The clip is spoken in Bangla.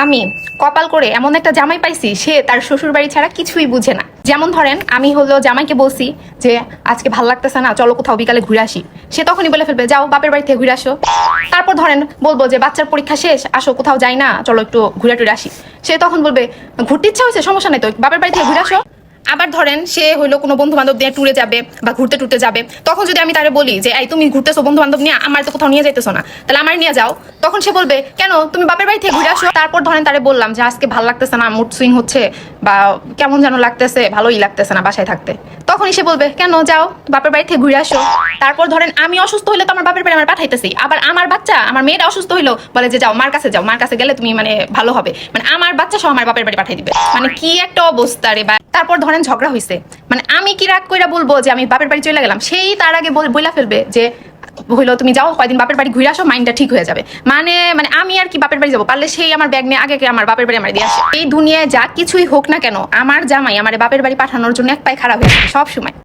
আমি কপাল করে এমন একটা জামাই পাইছি, সে তার শ্বশুর বাড়ি ছাড়া কিছুই বুঝে না। যেমন ধরেন, আমি হলো জামাইকে বলছি যে আজকে ভাল লাগতেছে না, চলো কোথাও বিকালে ঘুরে আসি। সে তখনই বলে ফেলবে যাও বাপের বাড়ি থেকে ঘুরে আসো। তারপর ধরেন বলবো যে বাচ্চার পরীক্ষা শেষ, আসো কোথাও যাই না, চলো একটু ঘুরে টুরে আসি। সে তখন বলবে ঘুরতে ইচ্ছা হয়েছে, সমস্যা নেই তো, বাপের বাড়ি থেকে ঘুরে আসো। আবার ধরেন সে হইলো কোনো বন্ধু বান্ধব নিয়ে ট্যুরে যাবে বা ঘুরতে টুরতে যাবে, তখন যদি আমি তারে বলি যে এই তুমি ঘুরতেছো বন্ধু বান্ধব নিয়ে, আমার তো কোথাও নিয়ে যাইতেছো না, তাহলে আমার নিয়ে যাও। তখন সে বলবে কেন, তুমি বাপের বাড়ি থেকে ঘুরে আসো। তারপর ধরেন তারে বললাম যে আজকে ভালো লাগতেছে না, মুড সুইং হচ্ছে বা কেমন যেন লাগতেছে, ভালোই লাগতেছে না বাসায় থাকতে। তখনই সে বলবে কেন, যাও বাপের বাড়ি থেকে ঘুরে আসো। তারপর ধরেন আমি অসুস্থ হইলে তো আমার বাপের বাড়ি আমার পাঠাইতেছি, আবার আমার বাচ্চা আমার মেয়েটা অসুস্থ হইলো বলে যে যাও মার কাছে যাও, মার কাছে গেলে তুমি মানে ভালো হবে, মানে আমার বাচ্চা সহ আমার বাপের বাড়ি পাঠিয়ে দিবে। মানে কি একটা অবস্থা রে। তারপর ধরেন ঝগড়া হয়েছে, মানে আমি কি রাগ কইরা বলবো যে আমি বাপের বাড়ি চলে গেলাম, সেই তার আগে বইলা ফেলবে যে হইলো তুমি যাও কয়দিন বাপের বাড়ি ঘুরে আসো, মাইন্ডটা ঠিক হয়ে যাবে। মানে মানে আমি আর কি বাপের বাড়ি যাবো, পারলে সেই আমার ব্যাগ নিয়ে আগে আমার বাপের বাড়ি আমার দিয়ে আসে। এই দুনিয়ায় যা কিছুই হোক না কেন, আমার জামাই আমার বাপের বাড়ি পাঠানোর জন্য এক পায়ে খারাপ হয়ে সব সময়।